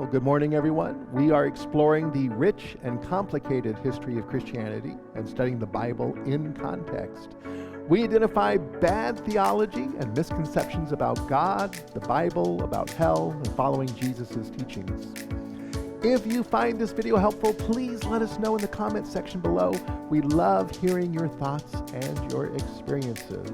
Well, good morning, everyone. We are exploring the rich and complicated history of Christianity and studying the Bible in context. We identify bad theology and misconceptions about God, the Bible, about hell, and following Jesus' teachings. If you find this video helpful, please let us know in the comments section below. We love hearing your thoughts and your experiences.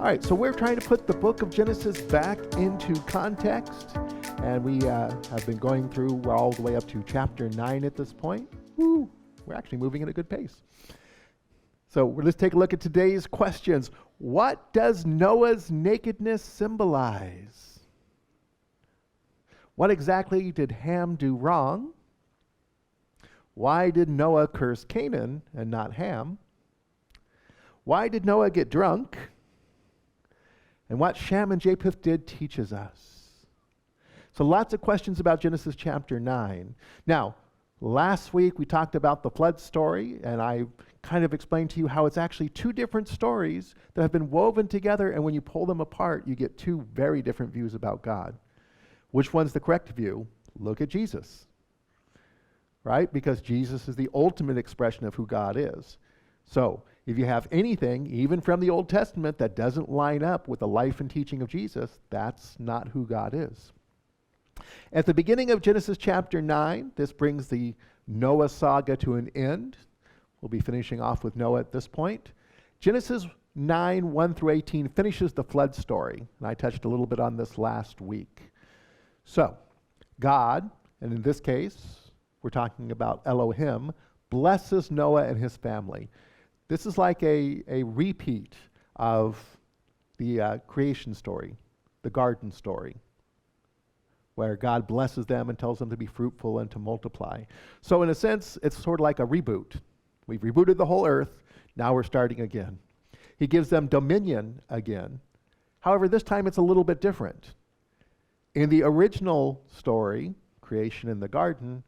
All right, so we're trying to put the book of Genesis back into context. And we have been going through, we're all the way up to chapter 9 at this point. Woo, we're actually moving at a good pace. So let's take a look at today's questions. What does Noah's nakedness symbolize? What exactly did Ham do wrong? Why did Noah curse Canaan and not Ham? Why did Noah get drunk? And what Shem and Japheth did teaches us. So lots of questions about Genesis chapter 9. Now, last week we talked about the flood story, and I kind of explained to you how it's actually two different stories that have been woven together, and when you pull them apart, you get two very different views about God. Which one's the correct view? Look at Jesus, right? Because Jesus is the ultimate expression of who God is. So, if you have anything, even from the Old Testament, that doesn't line up with the life and teaching of Jesus, that's not who God is. At the beginning of Genesis chapter 9, this brings the Noah saga to an end. We'll be finishing off with Noah at this point. Genesis 9, 1 through 18 finishes the flood story, and I touched a little bit on this last week. So, God, and in this case, we're talking about Elohim, blesses Noah and his family. This is like a repeat of the creation story, the garden story, where God blesses them and tells them to be fruitful and to multiply. So in a sense, it's sort of like a reboot. We've rebooted the whole earth, now we're starting again. He gives them dominion again. However, this time it's a little bit different. In the original story, creation in the garden,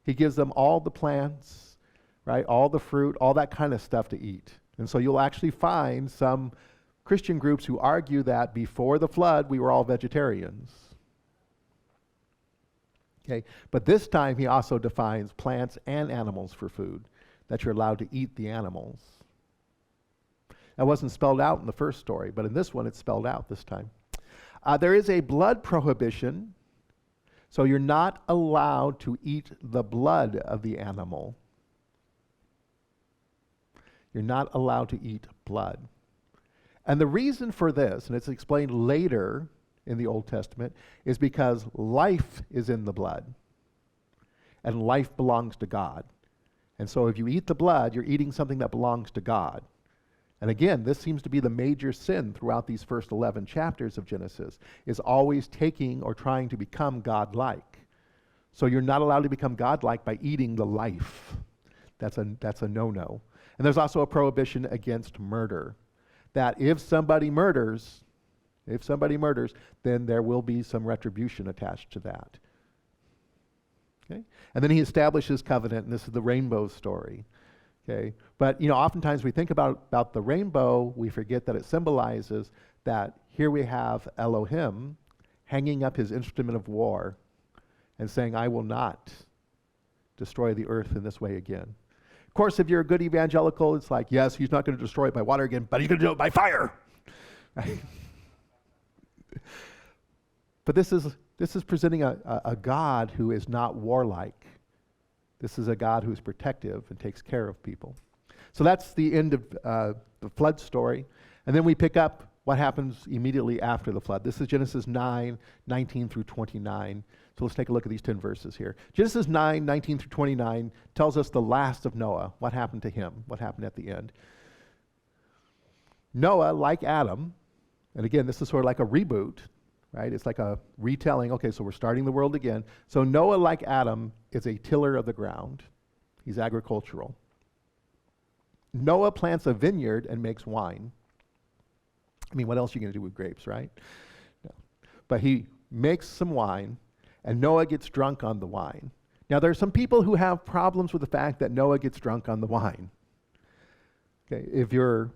he gives them all the plants, right, all the fruit, all that kind of stuff to eat. And so you'll actually find some Christian groups who argue that before the flood, we were all vegetarians. Okay. But this time he also defines plants and animals for food, that you're allowed to eat the animals. That wasn't spelled out in the first story, but in this one it's spelled out this time. There is a blood prohibition, so you're not allowed to eat the blood of the animal. You're not allowed to eat blood. And the reason for this, and it's explained later in the Old Testament, is because life is in the blood, and life belongs to God. And so if you eat the blood, you're eating something that belongs to God. And again, this seems to be the major sin throughout these first 11 chapters of Genesis, is always taking or trying to become God-like. So you're not allowed to become God-like by eating the life. That's a no-no. And there's also a prohibition against murder, that if somebody murders, then there will be some retribution attached to that. Okay? And then he establishes covenant, and this is the rainbow story. Okay? But oftentimes we think about the rainbow, we forget that it symbolizes that here we have Elohim hanging up his instrument of war and saying, I will not destroy the earth in this way again. Of course, if you're a good evangelical, it's like, yes, he's not going to destroy it by water again, but he's going to do it by fire. Right? But this is presenting a God who is not warlike. This is a God who is protective and takes care of people. So that's the end of the flood story. And then we pick up what happens immediately after the flood. This is Genesis 9, 19 through 29. So let's take a look at these 10 verses here. Genesis 9, 19 through 29 tells us the last of Noah. What happened to him? What happened at the end? Noah, like Adam, and again, this is sort of like a reboot, right? It's like a retelling. Okay, so we're starting the world again. So Noah, like Adam, is a tiller of the ground. He's agricultural. Noah plants a vineyard and makes wine. I mean, what else are you going to do with grapes, right? No. But he makes some wine, and Noah gets drunk on the wine. Now, there are some people who have problems with the fact that Noah gets drunk on the wine. Okay, if you're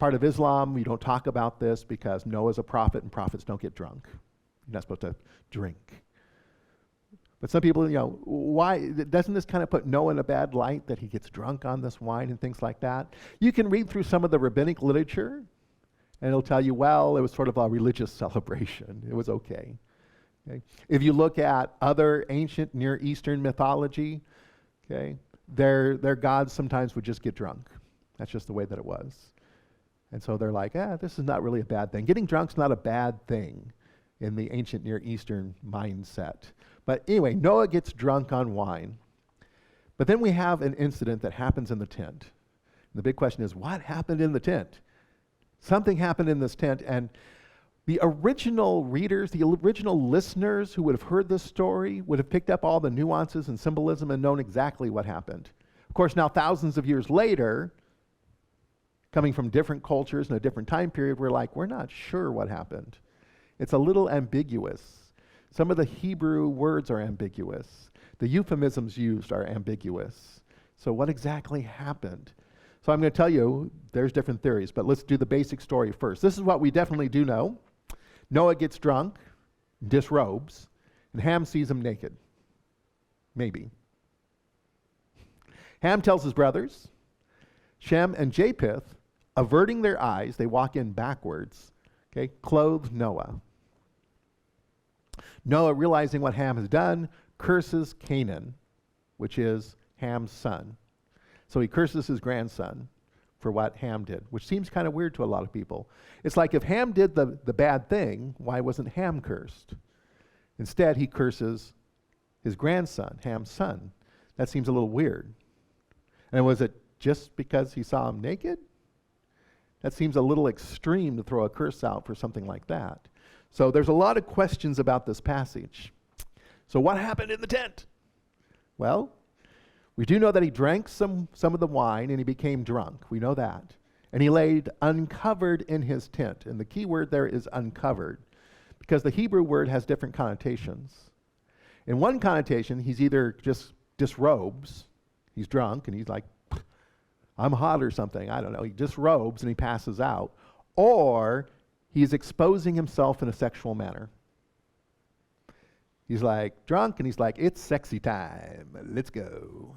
part of Islam, we don't talk about this because Noah's a prophet and prophets don't get drunk. You're not supposed to drink. But some people, why doesn't this kind of put Noah in a bad light that he gets drunk on this wine and things like that? You can read through some of the rabbinic literature, and it'll tell you, well, it was sort of a religious celebration. It was okay. Okay? If you look at other ancient Near Eastern mythology, okay, their gods sometimes would just get drunk. That's just the way that it was. And so they're like, this is not really a bad thing. Getting drunk's not a bad thing in the ancient Near Eastern mindset. But anyway, Noah gets drunk on wine. But then we have an incident that happens in the tent. And the big question is, what happened in the tent? Something happened in this tent, and the original readers, the original listeners who would have heard this story would have picked up all the nuances and symbolism and known exactly what happened. Of course, now thousands of years later, coming from different cultures in a different time period, we're not sure what happened. It's a little ambiguous. Some of the Hebrew words are ambiguous. The euphemisms used are ambiguous. So what exactly happened? So I'm going to tell you, there's different theories, but let's do the basic story first. This is what we definitely do know. Noah gets drunk, disrobes, and Ham sees him naked. Maybe. Ham tells his brothers. Shem and Japheth, averting their eyes, they walk in backwards, okay, clothe Noah. Noah, realizing what Ham has done, curses Canaan, which is Ham's son. So he curses his grandson for what Ham did, which seems kind of weird to a lot of people. It's like if Ham did the bad thing, why wasn't Ham cursed? Instead, he curses his grandson, Ham's son. That seems a little weird. And was it just because he saw him naked? That seems a little extreme to throw a curse out for something like that. So there's a lot of questions about this passage. So what happened in the tent? Well, we do know that he drank some of the wine and he became drunk. We know that. And he laid uncovered in his tent. And the key word there is uncovered, because the Hebrew word has different connotations. In one connotation, he's either just disrobes, he's drunk, and he's like, I'm hot or something, I don't know. He disrobes and he passes out. Or he's exposing himself in a sexual manner. He's like drunk and he's like, it's sexy time, let's go.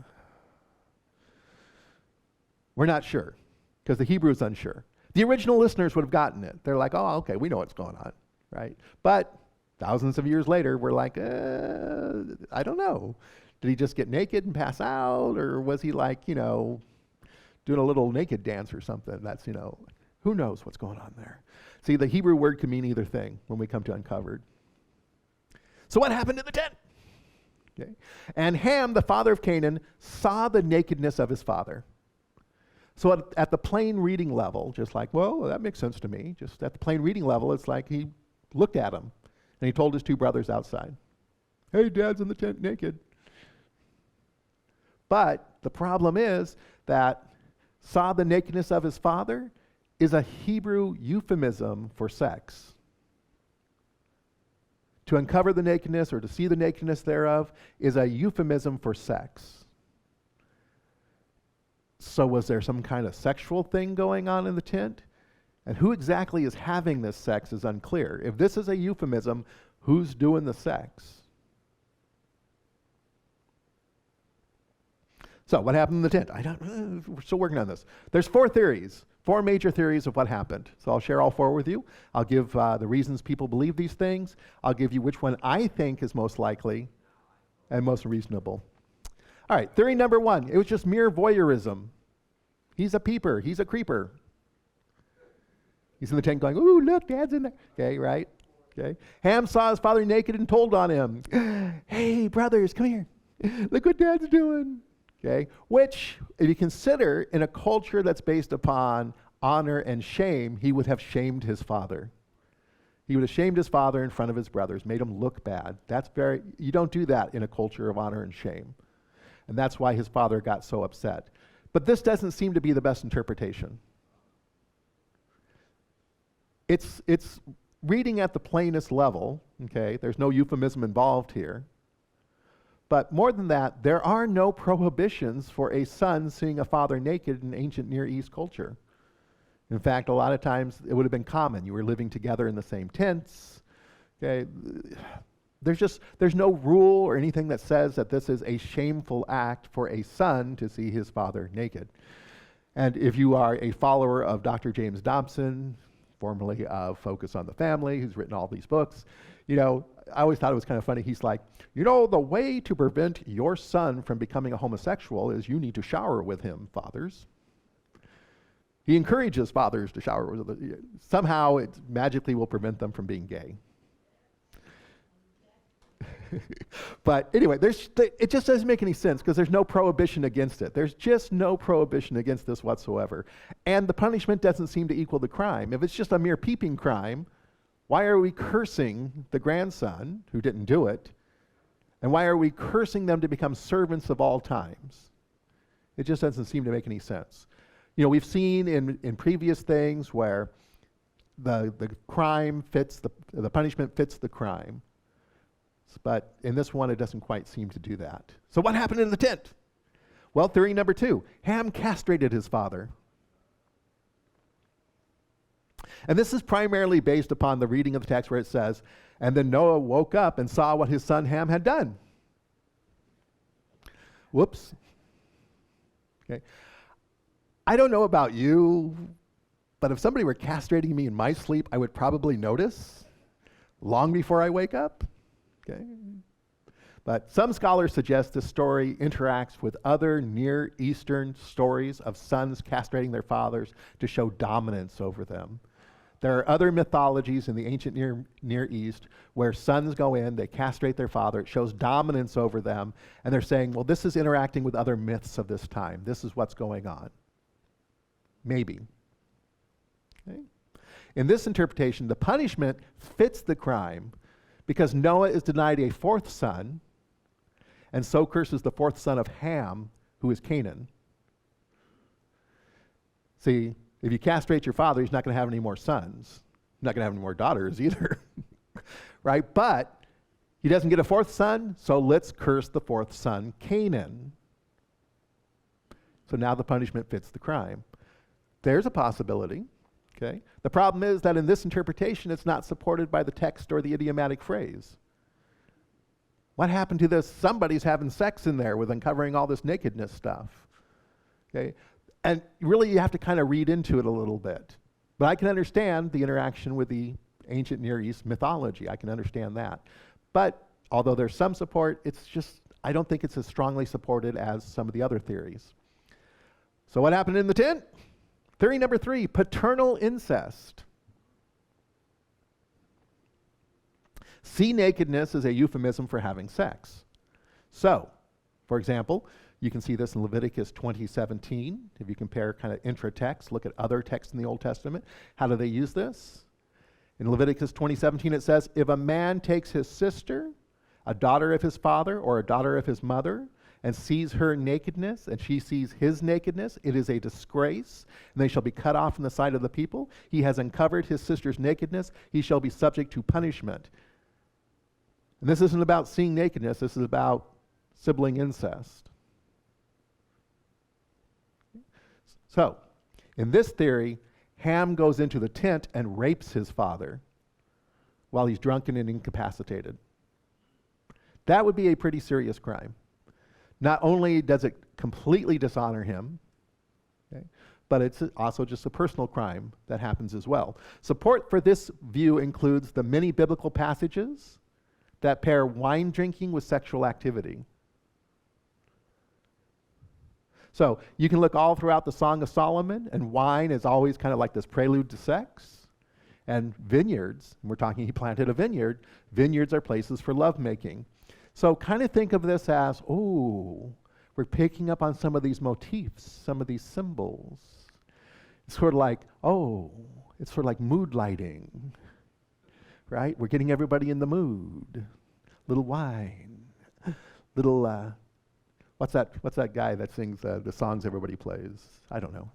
We're not sure, because the Hebrew is unsure. The original listeners would have gotten it. They're like, oh, okay, we know what's going on, right? But thousands of years later, we're like, I don't know. Did he just get naked and pass out? Or was he like, doing a little naked dance or something? That's, who knows what's going on there. See, the Hebrew word can mean either thing when we come to uncovered. So what happened in the tent? Okay. And Ham, the father of Canaan, saw the nakedness of his father. So at the plain reading level, just like, well, that makes sense to me. Just at the plain reading level, it's like he looked at him and he told his two brothers outside, hey, Dad's in the tent naked. But the problem is that saw the nakedness of his father is a Hebrew euphemism for sex. To uncover the nakedness or to see the nakedness thereof is a euphemism for sex. So was there some kind of sexual thing going on in the tent? And who exactly is having this sex is unclear. If this is a euphemism, who's doing the sex? So what happened in the tent? We're still working on this. There's four major theories of what happened. So I'll share all four with you. I'll give the reasons people believe these things. I'll give you which one I think is most likely and most reasonable. All right, theory number one, it was just mere voyeurism. He's a peeper, he's a creeper. He's in the tent going, ooh, look, Dad's in there. Okay, right? Okay. Ham saw his father naked and told on him, hey, brothers, come here. Look what Dad's doing. Okay, which, if you consider in a culture that's based upon honor and shame, he would have shamed his father. He would have shamed his father in front of his brothers, made him look bad. You don't do that in a culture of honor and shame. And that's why his father got so upset. But this doesn't seem to be the best interpretation. It's reading at the plainest level, okay? There's no euphemism involved here. But more than that, there are no prohibitions for a son seeing a father naked in ancient Near East culture. In fact, a lot of times it would have been common. You were living together in the same tents. Okay, There's no rule or anything that says that this is a shameful act for a son to see his father naked. And if you are a follower of Dr. James Dobson, formerly of Focus on the Family, who's written all these books, I always thought it was kind of funny. He's like, the way to prevent your son from becoming a homosexual is you need to shower with him, fathers. He encourages fathers to shower with them. Somehow it magically will prevent them from being gay. But anyway, it just doesn't make any sense because there's no prohibition against it. There's just no prohibition against this whatsoever. And the punishment doesn't seem to equal the crime. If it's just a mere peeping crime, why are we cursing the grandson who didn't do it? And why are we cursing them to become servants of all times? It just doesn't seem to make any sense. We've seen in previous things where the crime fits, the punishment fits the crime. But in this one, it doesn't quite seem to do that. So what happened in the tent? Well, theory number 2, Ham castrated his father. And this is primarily based upon the reading of the text where it says, and then Noah woke up and saw what his son Ham had done. Whoops. Okay. I don't know about you, but if somebody were castrating me in my sleep, I would probably notice long before I wake up. Okay. But some scholars suggest this story interacts with other Near Eastern stories of sons castrating their fathers to show dominance over them. There are other mythologies in the ancient Near East where sons go in, they castrate their father, it shows dominance over them, and they're saying, well, this is interacting with other myths of this time. This is what's going on. Maybe. Okay. In this interpretation, the punishment fits the crime because Noah is denied a 4th son, and so curses the 4th son of Ham, who is Canaan. See, if you castrate your father, he's not going to have any more sons. He's not going to have any more daughters either. Right? But he doesn't get a 4th son, so let's curse the 4th son, Canaan. So now the punishment fits the crime. There's a possibility. Okay. The problem is that in this interpretation, it's not supported by the text or the idiomatic phrase. What happened to this? Somebody's having sex in there with uncovering all this nakedness stuff. Okay. And really, you have to kind of read into it a little bit. But I can understand the interaction with the ancient Near East mythology. I can understand that. But although there's some support, I don't think it's as strongly supported as some of the other theories. So what happened in the tent? Theory number 3, paternal incest. See nakedness as a euphemism for having sex. So, for example, you can see this in Leviticus 20:17. If you compare kind of intra-text, look at other texts in the Old Testament. How do they use this? In Leviticus 20:17 it says, if a man takes his sister, a daughter of his father or a daughter of his mother, and sees her nakedness, and she sees his nakedness, it is a disgrace, and they shall be cut off from the sight of the people. He has uncovered his sister's nakedness, he shall be subject to punishment. And this isn't about seeing nakedness, this is about sibling incest. So, in this theory, Ham goes into the tent and rapes his father while he's drunken and incapacitated. That would be a pretty serious crime. Not only does it completely dishonor him, okay, but it's also just a personal crime that happens as well. Support for this view includes the many biblical passages that pair wine drinking with sexual activity. So you can look all throughout the Song of Solomon, and wine is always kind of like this prelude to sex. And vineyards, and we're talking he planted a vineyard, vineyards are places for lovemaking. So kind of think of this as, we're picking up on some of these motifs, some of these symbols. It's sort of like, it's sort of like mood lighting, right? We're getting everybody in the mood. Little wine, little, what's that guy that sings the songs everybody plays? I don't know.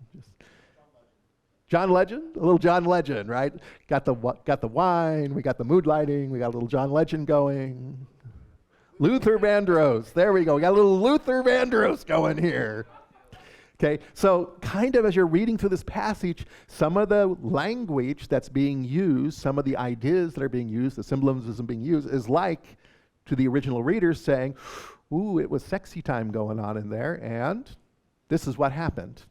John Legend, a little John Legend, right? Got the wine, we got the mood lighting, we got a little John Legend going. Luther Vandross, there we go. We got a little Luther Vandross going here. Okay, so kind of as you're reading through this passage, some of the language that's being used, some of the ideas that are being used, the symbolism being used, is like to the original readers saying, ooh, it was sexy time going on in there, and this is what happened.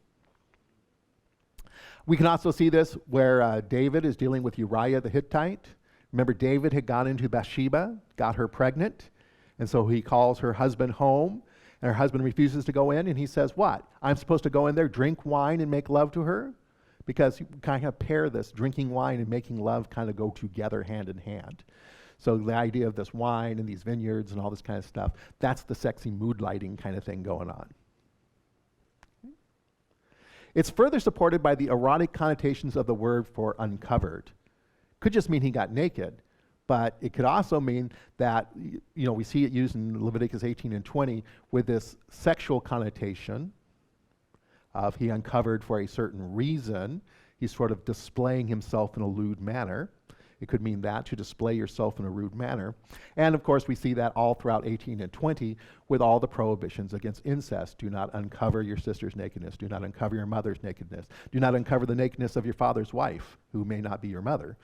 We can also see this where David is dealing with Uriah the Hittite. Remember, David had gone into Bathsheba, got her pregnant, and so he calls her husband home, and her husband refuses to go in, and he says, what? I'm supposed to go in there, drink wine, and make love to her? Because you kind of pair this, drinking wine and making love kind of go together hand in hand. So the idea of this wine and these vineyards and all this kind of stuff, that's the sexy mood lighting kind of thing going on. It's further supported by the erotic connotations of the word for uncovered. Could just mean he got naked, but it could also mean that, we see it used in Leviticus 18 and 20 with this sexual connotation of he uncovered for a certain reason. He's sort of displaying himself in a lewd manner. It could mean that, to display yourself in a rude manner. And of course, we see that all throughout 18 and 20 with all the prohibitions against incest. Do not uncover your sister's nakedness. Do not uncover your mother's nakedness. Do not uncover the nakedness of your father's wife, who may not be your mother,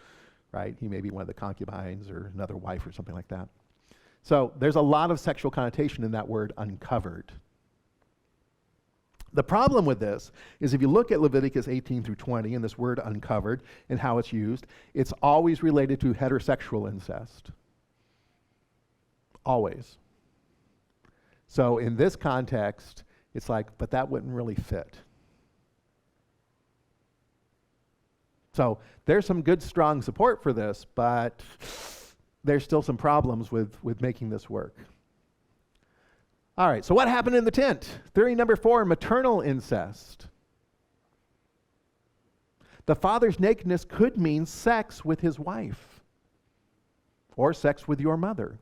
right? He may be one of the concubines or another wife or something like that. So there's a lot of sexual connotation in that word uncovered. The problem with this is if you look at Leviticus 18 through 20 and this word uncovered and how it's used, it's always related to heterosexual incest. Always. So in this context, it's like, but that wouldn't really fit. So there's some good, strong support for this, but there's still some problems with making this work. All right, so what happened in the tent? Theory number 4, maternal incest. The father's nakedness could mean sex with his wife or sex with your mother.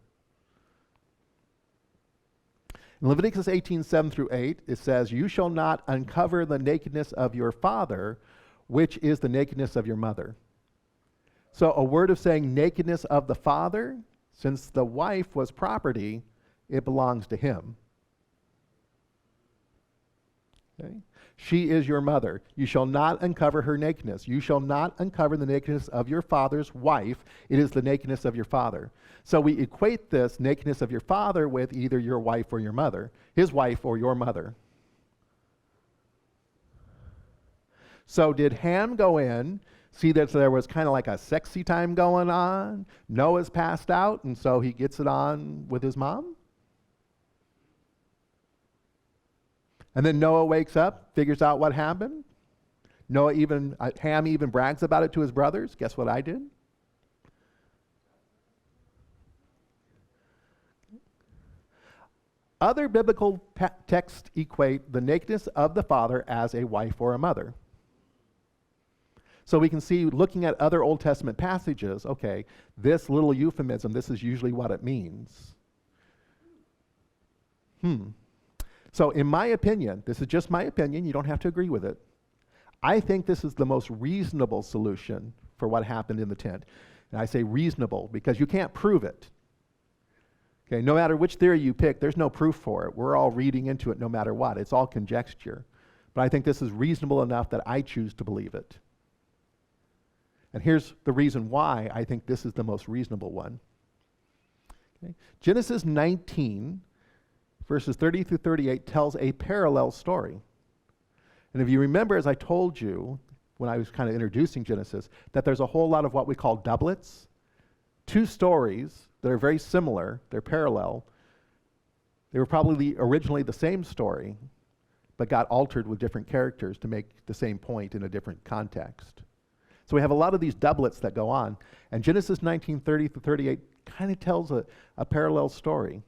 In Leviticus 18, 7 through 8, it says, you shall not uncover the nakedness of your father, which is the nakedness of your mother. So a word of saying nakedness of the father, since the wife was property, it belongs to him. Okay? She is your mother. You shall not uncover her nakedness. You shall not uncover the nakedness of your father's wife. It is the nakedness of your father. So we equate this nakedness of your father with either your wife or your mother, his wife or your mother. So did Ham go in, see that there was kind of like a sexy time going on? Noah's passed out, and so he gets it on with his mom? And then Noah wakes up, figures out what happened. Ham even brags about it to his brothers. Guess what I did? Other biblical texts equate the nakedness of the father as a wife or a mother. So we can see, looking at other Old Testament passages, okay, this little euphemism, this is usually what it means. So in my opinion, this is just my opinion, you don't have to agree with it, I think this is the most reasonable solution for what happened in the tent. And I say reasonable because you can't prove it. Okay, no matter which theory you pick, there's no proof for it. We're all reading into it no matter what. It's all conjecture. But I think this is reasonable enough that I choose to believe it. And here's the reason why I think this is the most reasonable one. Okay. Genesis 19, verses 30 through 38 tells a parallel story. And if you remember, as I told you when I was kind of introducing Genesis, that there's a whole lot of what we call doublets. Two stories that are very similar, they're parallel. They were probably originally the same story, but got altered with different characters to make the same point in a different context. So we have a lot of these doublets that go on. And Genesis 19, 30 through 38 kind of tells a parallel story.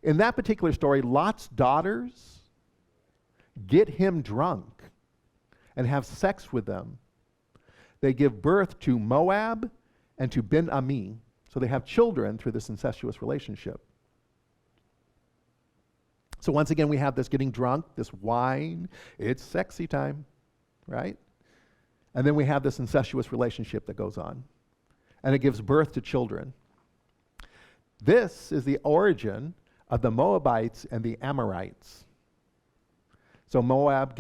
In that particular story, Lot's daughters get him drunk and have sex with them. They give birth to Moab and to Ben-Ami. So they have children through this incestuous relationship. So once again, we have this getting drunk, this wine. It's sexy time, right? And then we have this incestuous relationship that goes on. And it gives birth to children. This is the origin of the Moabites and the Amorites. So Moab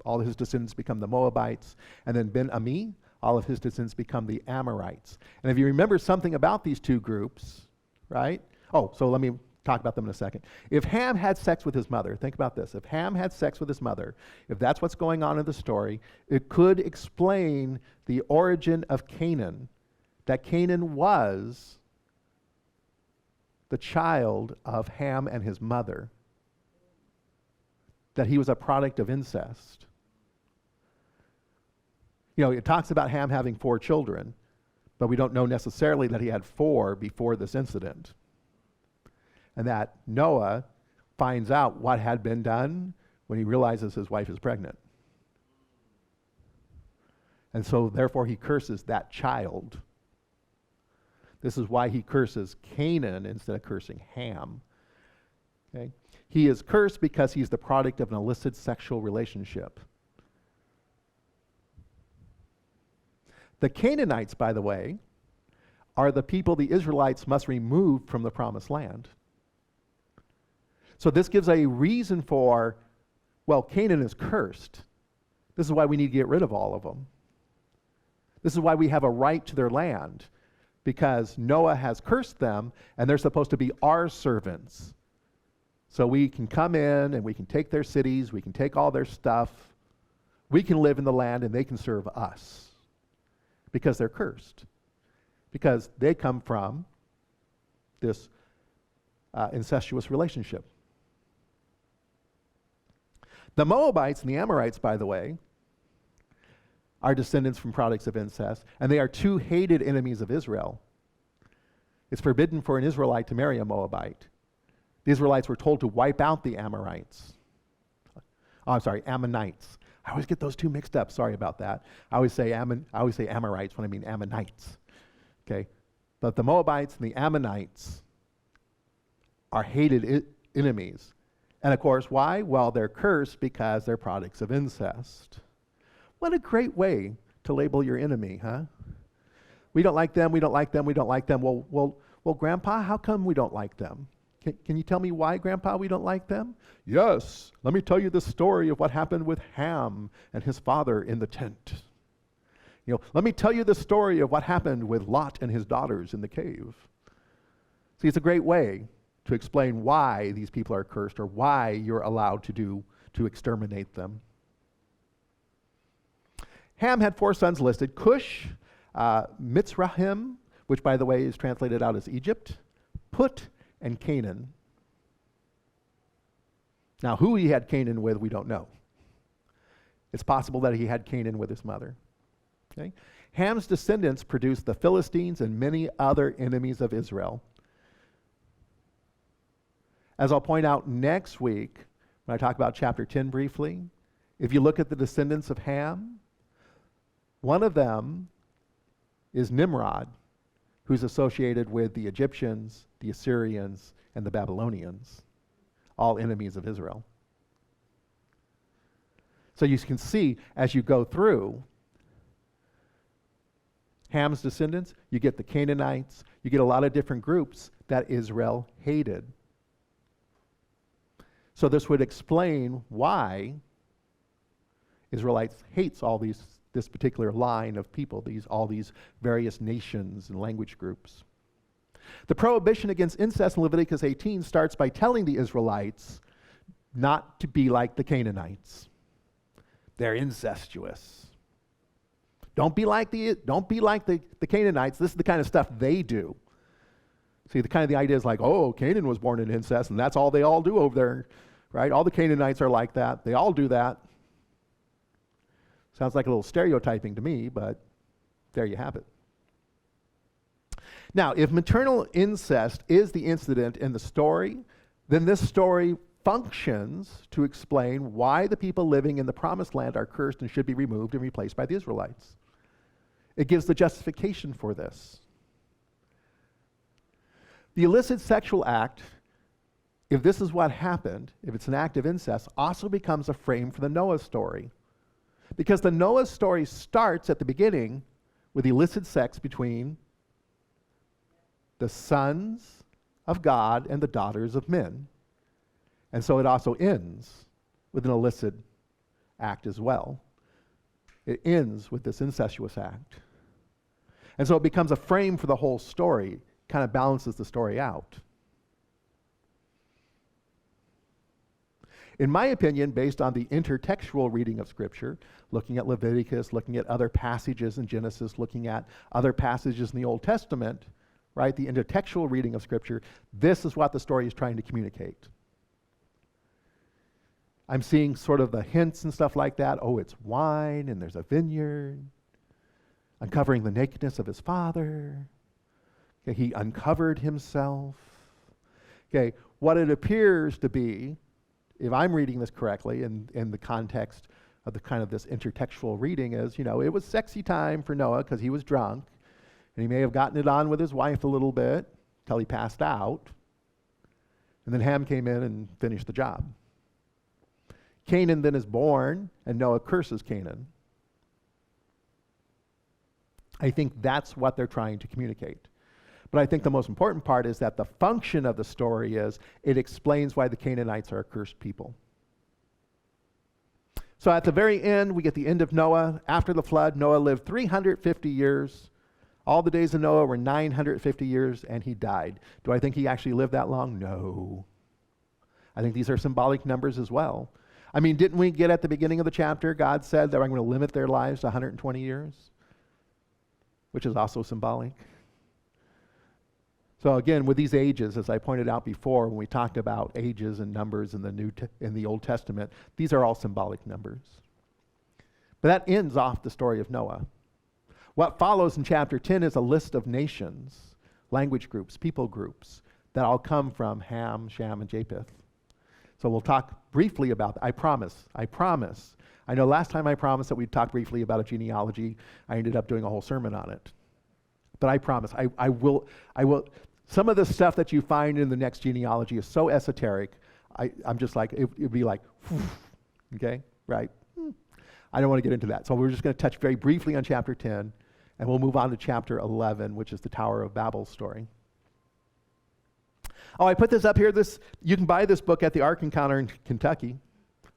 all his descendants become the Moabites. And then Ben-Ami all of his descendants become the Amorites. And if you remember something about these two groups, right? Oh, so let me talk about them in a second. If Ham had sex with his mother, think about this. If Ham had sex with his mother, if that's what's going on in the story, it could explain the origin of Canaan, that Canaan was the child of Ham and his mother, that he was a product of incest. You know, it talks about Ham having 4 children, but we don't know necessarily that he had 4 before this incident. And that Noah finds out what had been done when he realizes his wife is pregnant. And so therefore he curses that child. This is why he curses Canaan instead of cursing Ham. Okay? He is cursed because he's the product of an illicit sexual relationship. The Canaanites, by the way, are the people the Israelites must remove from the promised land. So this gives a reason for, well, Canaan is cursed. This is why we need to get rid of all of them. This is why we have a right to their land, because Noah has cursed them, and they're supposed to be our servants. So we can come in, and we can take their cities, we can take all their stuff, we can live in the land, and they can serve us, because they're cursed, because they come from this incestuous relationship. The Moabites and the Amorites, by the way, are descendants from products of incest, and they are 2 hated enemies of Israel. It's forbidden for an Israelite to marry a Moabite. The Israelites were told to wipe out the Amorites. Oh, I'm sorry, Ammonites. I always get those 2 mixed up. Sorry about that. I always say Amorites when I mean Ammonites. Okay, but the Moabites and the Ammonites are hated enemies. And of course, why? Well, they're cursed because they're products of incest. What a great way to label your enemy, huh? We don't like them, we don't like them, we don't like them. Well, Grandpa, how come we don't like them? Can you tell me why, Grandpa, we don't like them? Yes, let me tell you the story of what happened with Ham and his father in the tent. You know, let me tell you the story of what happened with Lot and his daughters in the cave. See, it's a great way to explain why these people are cursed or why you're allowed to exterminate them. Ham had 4 sons listed: Cush, Mitzrahim, which by the way is translated out as Egypt, Put, and Canaan. Now, who he had Canaan with, we don't know. It's possible that he had Canaan with his mother. Okay? Ham's descendants produced the Philistines and many other enemies of Israel. As I'll point out next week, when I talk about chapter 10 briefly, if you look at the descendants of Ham, one of them is Nimrod, who's associated with the Egyptians, the Assyrians, and the Babylonians, all enemies of Israel. So you can see, as you go through Ham's descendants, you get the Canaanites, you get a lot of different groups that Israel hated. So this would explain why Israelites hates this particular line of people, all these various nations and language groups. The prohibition against incest in Leviticus 18 starts by telling the Israelites not to be like the Canaanites. They're incestuous. Don't be like the Canaanites. This is the kind of stuff they do. See, the idea is like, oh, Canaan was born in incest, and that's all they all do over there, right? All the Canaanites are like that. They all do that. Sounds like a little stereotyping to me, but there you have it. Now, if maternal incest is the incident in the story, then this story functions to explain why the people living in the promised land are cursed and should be removed and replaced by the Israelites. It gives the justification for this. The illicit sexual act, if this is what happened, if it's an act of incest, also becomes a frame for the Noah story. Because the Noah story starts at the beginning with illicit sex between the sons of God and the daughters of men. And so it also ends with an illicit act as well. It ends with this incestuous act. And so it becomes a frame for the whole story, kind of balances the story out. In my opinion, based on the intertextual reading of Scripture, looking at Leviticus, looking at other passages in Genesis, looking at other passages in the Old Testament, right, the intertextual reading of Scripture, this is what the story is trying to communicate. I'm seeing sort of the hints and stuff like that. Oh, it's wine, and there's a vineyard. Uncovering the nakedness of his father. Okay, he uncovered himself. Okay, what it appears to be, if I'm reading this correctly in the context of the kind of this intertextual reading is, it was sexy time for Noah because he was drunk, and he may have gotten it on with his wife a little bit till he passed out, and then Ham came in and finished the job. Canaan then is born, and Noah curses Canaan. I think that's what they're trying to communicate. But I think the most important part is that the function of the story is it explains why the Canaanites are a cursed people. So at the very end, we get the end of Noah. After the flood, Noah lived 350 years. All the days of Noah were 950 years, and he died. Do I think he actually lived that long? No. I think these are symbolic numbers as well. I mean, didn't we get at the beginning of the chapter, God said that I'm going to limit their lives to 120 years? Which is also symbolic. So again, with these ages, as I pointed out before, when we talked about ages and numbers in the Old Testament, these are all symbolic numbers. But that ends off the story of Noah. What follows in chapter 10 is a list of nations, language groups, people groups, that all come from Ham, Shem, and Japheth. So we'll talk briefly about that. I promise. I know last time I promised that we'd talk briefly about a genealogy. I ended up doing a whole sermon on it. But I promise, I will. Some of the stuff that you find in the next genealogy is so esoteric, I'm just like, it'd be like, okay, right? I don't want to get into that. So we're just going to touch very briefly on chapter 10, and we'll move on to chapter 11, which is the Tower of Babel story. Oh, I put this up here. You can buy this book at the Ark Encounter in Kentucky.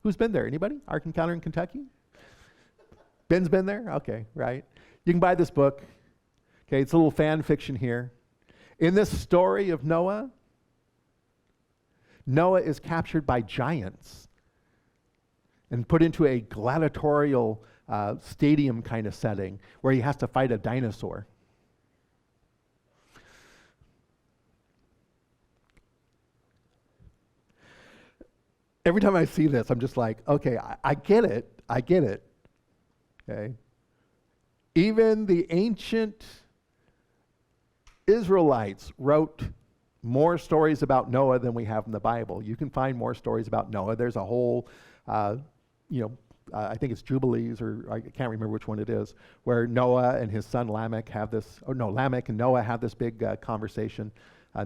Who's been there? Anybody? Ark Encounter in Kentucky? Ben's been there? Okay, right. You can buy this book. Okay, it's a little fan fiction here. In this story of Noah, Noah is captured by giants and put into a gladiatorial stadium kind of setting where he has to fight a dinosaur. Every time I see this, I'm just like, okay, I get it. Okay. Even the ancient Israelites wrote more stories about Noah than we have in the Bible. You can find more stories about Noah. There's a whole, I think it's Jubilees, or I can't remember which one it is, where Noah and his son Lamech have this, Lamech and Noah have this big conversation.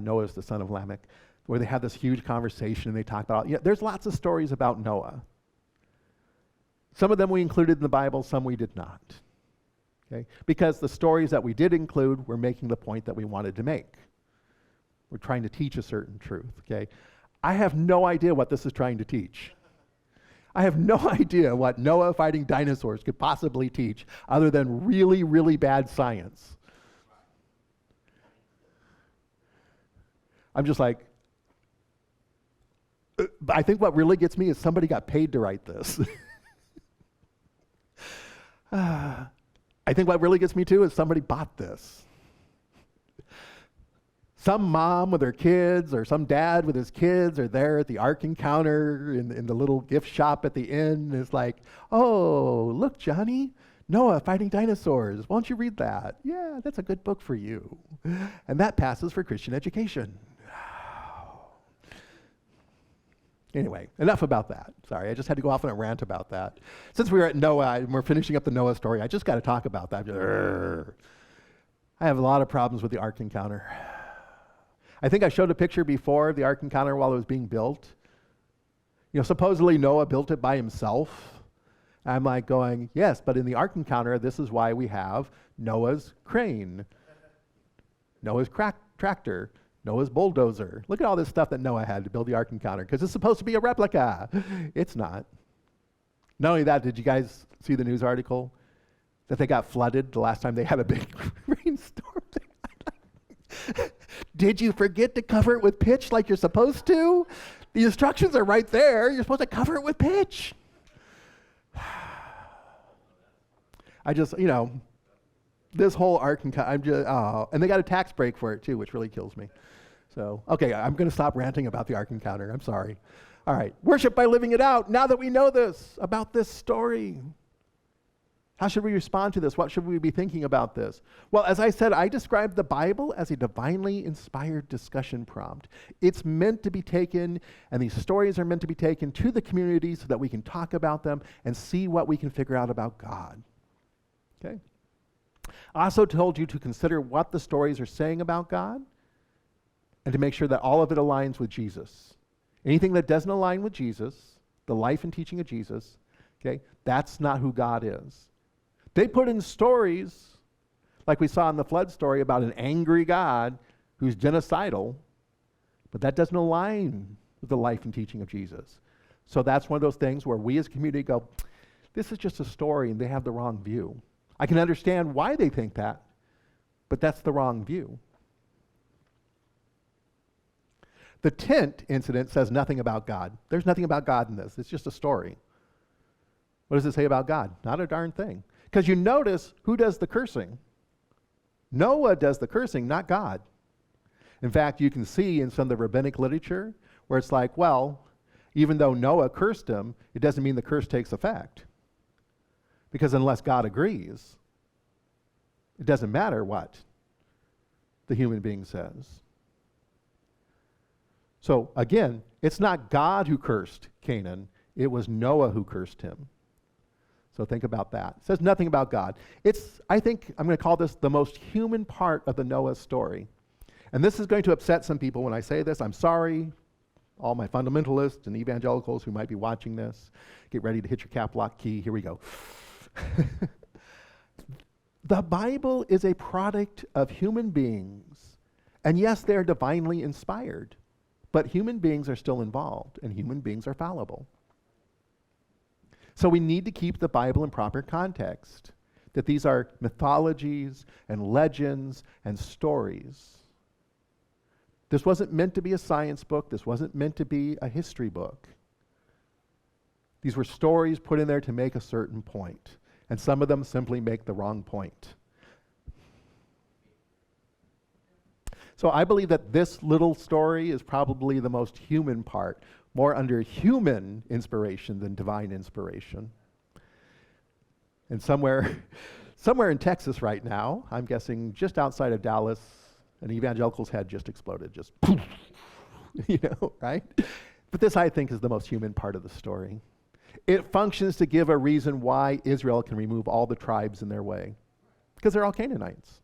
Noah is the son of Lamech, where they have this huge conversation and they talk about, there's lots of stories about Noah. Some of them we included in the Bible, some we did not. Okay? Because the stories that we did include were making the point that we wanted to make. We're trying to teach a certain truth. Okay? I have no idea what this is trying to teach. I have no idea what Noah fighting dinosaurs could possibly teach other than really, really bad science. I'm just like, I think what really gets me is somebody got paid to write this. I think what really gets me too is somebody bought this. Some mom with her kids or some dad with his kids are there at the Ark Encounter in the little gift shop at the inn. And it's like, oh, look, Johnny, Noah fighting dinosaurs. Why don't you read that? Yeah, that's a good book for you. And that passes for Christian education. Anyway, enough about that. Sorry, I just had to go off on a rant about that. Since we were at Noah and we're finishing up the Noah story, I just got to talk about that. I have a lot of problems with the Ark Encounter. I think I showed a picture before of the Ark Encounter while it was being built. Supposedly Noah built it by himself. I'm like going, yes, but in the Ark Encounter, this is why we have Noah's crane, Noah's tractor, Noah's bulldozer. Look at all this stuff that Noah had to build the Ark Encounter, because it's supposed to be a replica. It's not. Not only that, did you guys see the news article? that they got flooded the last time they had a big rainstorm. Did you forget to cover it with pitch like you're supposed to? The instructions are right there. You're supposed to cover it with pitch. I just, this whole Ark and I'm just, and they got a tax break for it too, which really kills me. So, okay, I'm going to stop ranting about the Ark Encounter. I'm sorry. All right, worship by living it out. Now that we know this, about this story, how should we respond to this? What should we be thinking about this? Well, as I said, I described the Bible as a divinely inspired discussion prompt. It's meant to be taken, and these stories are meant to be taken to the community so that we can talk about them and see what we can figure out about God. Okay? I also told you to consider what the stories are saying about God and to make sure that all of it aligns with Jesus. Anything that doesn't align with Jesus, the life and teaching of Jesus, okay, that's not who God is. They put in stories, like we saw in the flood story, about an angry God who's genocidal, but that doesn't align with the life and teaching of Jesus. So that's one of those things where we as a community go, this is just a story, and they have the wrong view. I can understand why they think that, but that's the wrong view. The tent incident says nothing about God. There's nothing about God in this. It's just a story. What does it say about God? Not a darn thing. Because you notice who does the cursing. Noah does the cursing, not God. In fact, you can see in some of the rabbinic literature where it's like, well, even though Noah cursed him, it doesn't mean the curse takes effect. Because unless God agrees, it doesn't matter what the human being says. So again, it's not God who cursed Canaan, it was Noah who cursed him. So think about that. It says nothing about God. I think I'm going to call this the most human part of the Noah story. And this is going to upset some people when I say this. I'm sorry, all my fundamentalists and evangelicals who might be watching this. Get ready to hit your cap lock key. Here we go. The Bible is a product of human beings. And yes, they're divinely inspired. But human beings are still involved, and human beings are fallible. So we need to keep the Bible in proper context, that these are mythologies and legends and stories. This wasn't meant to be a science book. This wasn't meant to be a history book. These were stories put in there to make a certain point, and some of them simply make the wrong point. So I believe that this little story is probably the most human part, more under human inspiration than divine inspiration. And somewhere in Texas right now, I'm guessing just outside of Dallas, an evangelical's head just exploded, just right? But this, I think, is the most human part of the story. It functions to give a reason why Israel can remove all the tribes in their way, because they're all Canaanites.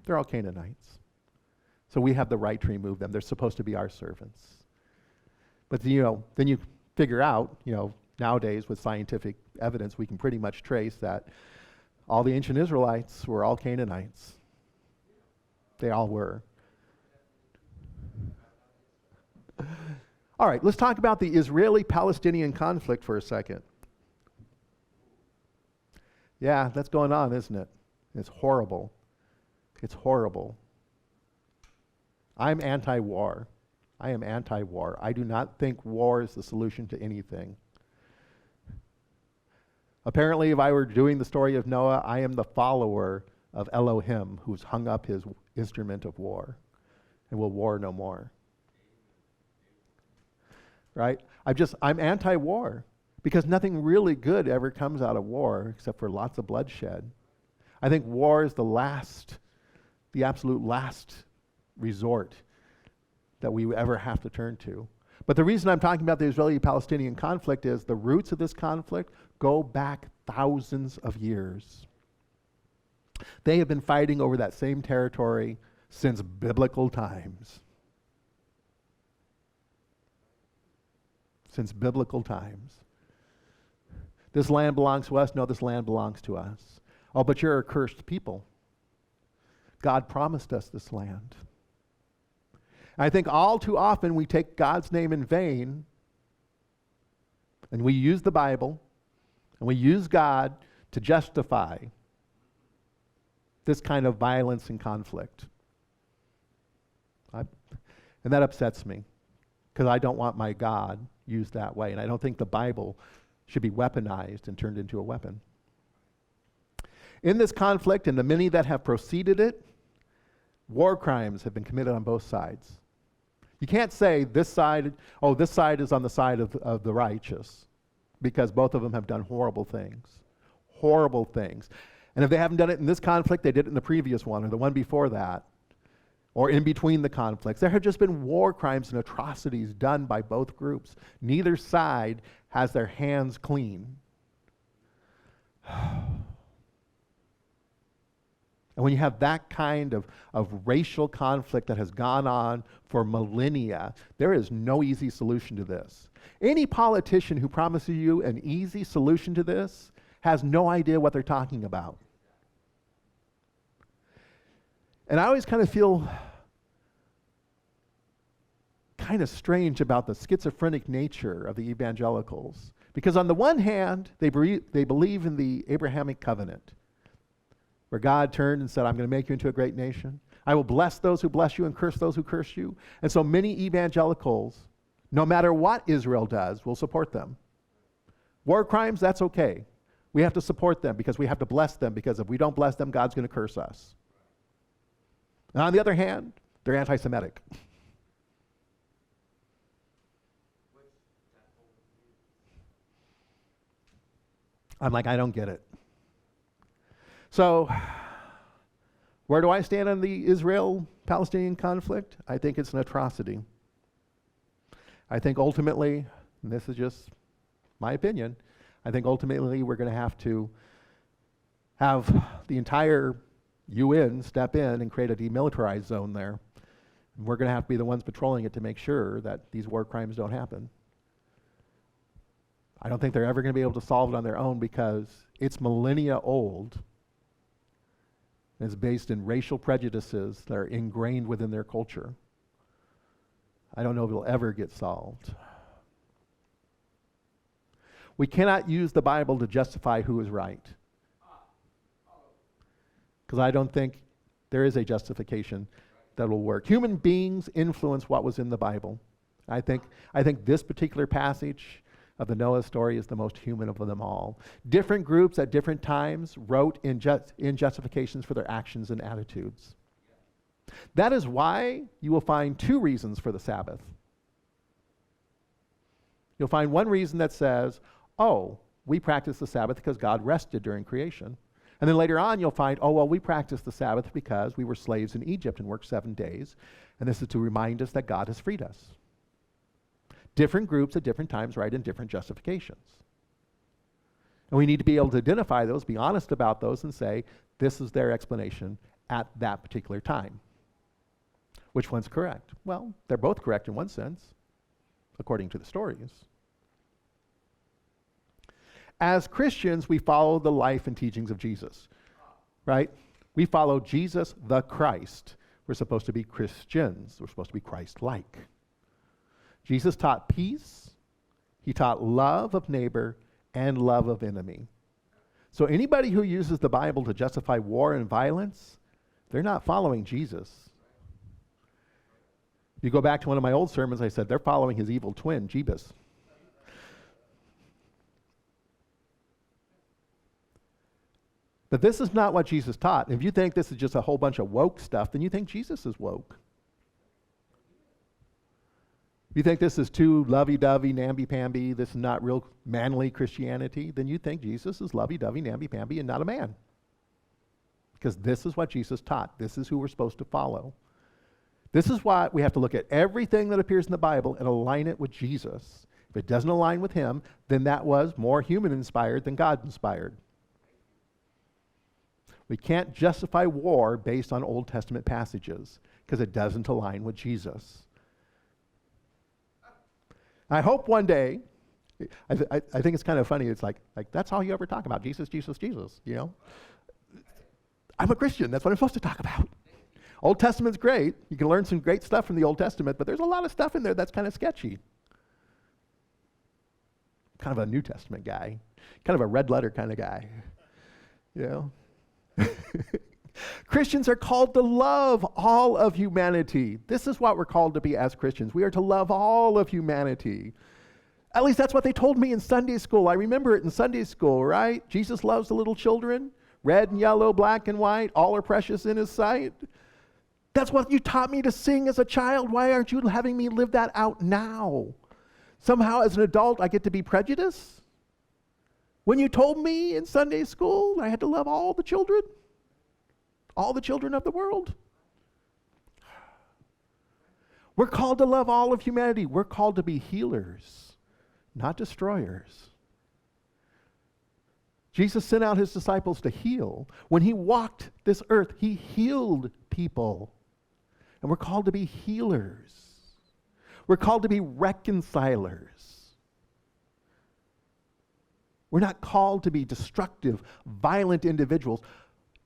They're all Canaanites. So we have the right to remove them. They're supposed to be our servants. But then you figure out, nowadays with scientific evidence, we can pretty much trace that all the ancient Israelites were all Canaanites. They all were. All right, let's talk about the Israeli-Palestinian conflict for a second. Yeah, that's going on, isn't it? It's horrible. It's horrible. I'm anti-war. I am anti-war. I do not think war is the solution to anything. Apparently, if I were doing the story of Noah, I am the follower of Elohim, who's hung up his instrument of war and will war no more. Right? I'm anti-war because nothing really good ever comes out of war except for lots of bloodshed. I think war is the absolute last resort that we ever have to turn to. But the reason I'm talking about the Israeli-Palestinian conflict is the roots of this conflict go back thousands of years. They have been fighting over that same territory since biblical times. Since biblical times. This land belongs to us. No, this land belongs to us. Oh, but you're a cursed people. God promised us this land. I think all too often we take God's name in vain and we use the Bible And we use God to justify this kind of violence and conflict. And that upsets me, because I don't want my God used that way. And I don't think the Bible should be weaponized and turned into a weapon. In this conflict and the many that have preceded it, war crimes have been committed on both sides. You can't say this side is on the side of the righteous, because both of them have done horrible things. Horrible things. And if they haven't done it in this conflict, they did it in the previous one or the one before that, or in between the conflicts. There have just been war crimes and atrocities done by both groups. Neither side has their hands clean. And when you have that kind of racial conflict that has gone on for millennia, there is no easy solution to this. Any politician who promises you an easy solution to this has no idea what they're talking about. And I always kind of feel kind of strange about the schizophrenic nature of the evangelicals. Because on the one hand, they believe in the Abrahamic covenant, where God turned and said, I'm going to make you into a great nation. I will bless those who bless you and curse those who curse you. And so many evangelicals, no matter what Israel does, will support them. War crimes, that's okay. We have to support them because we have to bless them, because if we don't bless them, God's going to curse us. And on the other hand, they're anti-Semitic. I'm like, I don't get it. So, where do I stand on the Israel-Palestinian conflict? I think it's an atrocity. I think ultimately, and this is just my opinion, I think ultimately we're going to have the entire UN step in and create a demilitarized zone there. And we're going to have to be the ones patrolling it to make sure that these war crimes don't happen. I don't think they're ever going to be able to solve it on their own, because it's millennia old. It's based in racial prejudices that are ingrained within their culture. I don't know if it'll ever get solved. We cannot use the Bible to justify who is right, because I don't think there is a justification that will work. Human beings influence what was in the Bible. I think this particular passage of the Noah story is the most human of them all. Different groups at different times wrote in justifications for their actions and attitudes. That is why you will find two reasons for the Sabbath. You'll find one reason that says, oh, we practice the Sabbath because God rested during creation. And then later on you'll find, oh, well, we practice the Sabbath because we were slaves in Egypt and worked 7 days. And this is to remind us that God has freed us. Different groups at different times write in different justifications. And we need to be able to identify those, be honest about those, and say, this is their explanation at that particular time. Which one's correct? Well, they're both correct in one sense, according to the stories. As Christians, we follow the life and teachings of Jesus, right? We follow Jesus the Christ. We're supposed to be Christians. We're supposed to be Christ-like. Jesus taught peace. He taught love of neighbor and love of enemy. So anybody who uses the Bible to justify war and violence, they're not following Jesus. If you go back to one of my old sermons, I said they're following his evil twin, Jebus. But this is not what Jesus taught. If you think this is just a whole bunch of woke stuff, then you think Jesus is woke. If you think this is too lovey-dovey, namby-pamby, this is not real manly Christianity, then you think Jesus is lovey-dovey, namby-pamby, and not a man. Because this is what Jesus taught. This is who we're supposed to follow. This is why we have to look at everything that appears in the Bible and align it with Jesus. If it doesn't align with him, then that was more human-inspired than God-inspired. We can't justify war based on Old Testament passages because it doesn't align with Jesus. I hope one day, I think it's kind of funny, it's like that's all you ever talk about, Jesus, Jesus, Jesus, you know? I'm a Christian, that's what I'm supposed to talk about. Old Testament's great, you can learn some great stuff from the Old Testament, but there's a lot of stuff in there that's kind of sketchy. kind of a New Testament guy, kind of a red letter kind of guy. You know? Christians are called to love all of humanity. This is what we're called to be as Christians. We are to love all of humanity. At least that's what they told me in Sunday school. I remember it in Sunday school, right? Jesus loves the little children, red and yellow, black and white, all are precious in his sight. That's what you taught me to sing as a child. Why aren't you having me live that out now? Somehow as an adult I get to be prejudiced? When you told me in Sunday school I had to love all the children of the world. We're called to love all of humanity. We're called to be healers, not destroyers. Jesus sent out his disciples to heal. When he walked this earth, he healed people. And we're called to be healers. We're called to be reconcilers. We're not called to be destructive, violent individuals,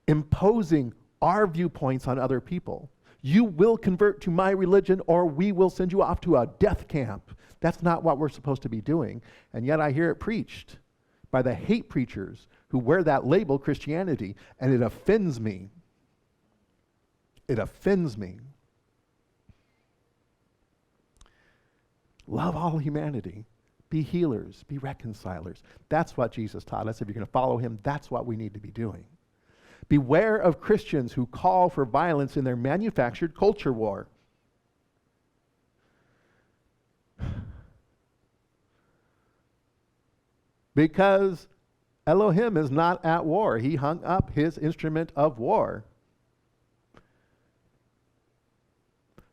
imposing our viewpoints on other people. You will convert to my religion or we will send you off to a death camp. That's not what we're supposed to be doing. And yet I hear it preached by the hate preachers who wear that label Christianity, and it offends me. It offends me. Love all humanity. Be healers. Be reconcilers. That's what Jesus taught us. If you're going to follow him, that's what we need to be doing. Beware of Christians who call for violence in their manufactured culture war. Because Elohim is not at war. He hung up his instrument of war.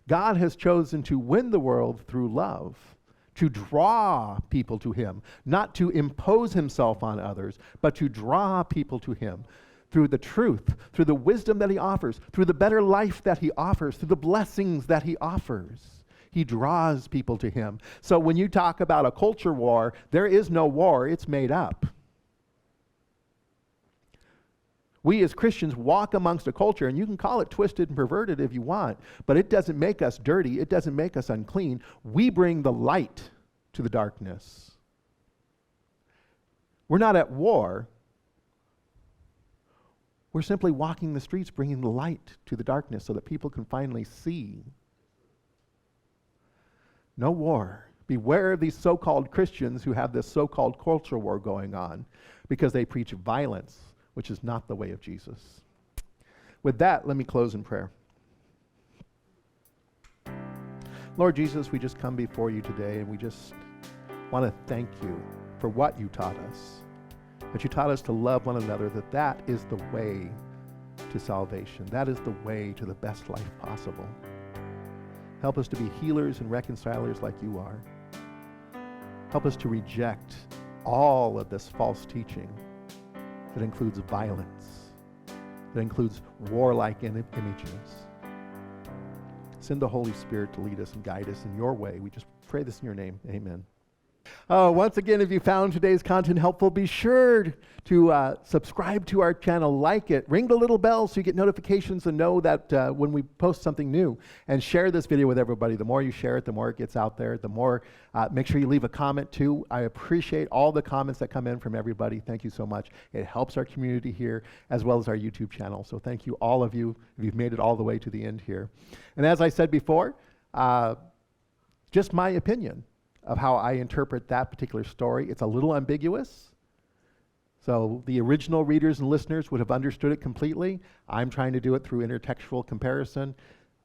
God has chosen to win the world through love, to draw people to him, not to impose himself on others, but to draw people to him through the truth, through the wisdom that he offers, through the better life that he offers, through the blessings that he offers. He draws people to him. So when you talk about a culture war, there is no war, it's made up. We as Christians walk amongst a culture, and you can call it twisted and perverted if you want, but it doesn't make us dirty, it doesn't make us unclean. We bring the light to the darkness. We're not at war. We're simply walking the streets, bringing the light to the darkness so that people can finally see. No war. Beware of these so-called Christians who have this so-called culture war going on because they preach violence, which is not the way of Jesus. With that, let me close in prayer. Lord Jesus, we just come before you today and we just want to thank you for what you taught us. That you taught us to love one another, that is the way to salvation. That is the way to the best life possible. Help us to be healers and reconcilers like you are. Help us to reject all of this false teaching that includes violence, that includes warlike images. Send the Holy Spirit to lead us and guide us in your way. We just pray this in your name. Amen. Once again, if you found today's content helpful, be sure to subscribe to our channel, like it, ring the little bell so you get notifications and know that when we post something new, and share this video with everybody. The more you share it, the more it gets out there, the more, make sure you leave a comment too. I appreciate all the comments that come in from everybody. Thank you so much. It helps our community here as well as our YouTube channel. So thank you, all of you, if you've made it all the way to the end here. And as I said before, just my opinion of how I interpret that particular story. It's a little ambiguous. So the original readers and listeners would have understood it completely. I'm trying to do it through intertextual comparison.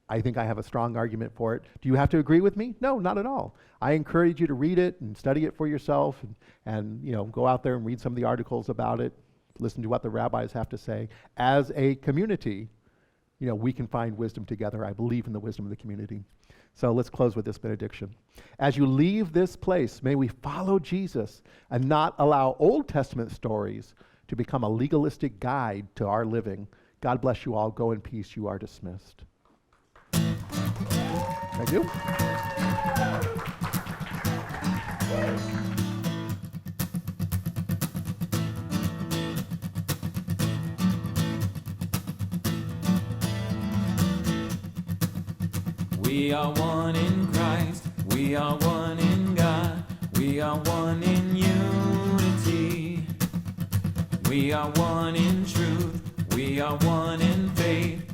I think I have a strong argument for it. Do you have to agree with me? No, not at all. I encourage you to read it and study it for yourself and go out there and read some of the articles about it, listen to what the rabbis have to say. As a community, we can find wisdom together. I believe in the wisdom of the community. So let's close with this benediction. As you leave this place, may we follow Jesus and not allow Old Testament stories to become a legalistic guide to our living. God bless you all. Go in peace. You are dismissed. Thank you. We are one in Christ, we are one in God, we We are one in unity. We are one in truth. We are one in faith.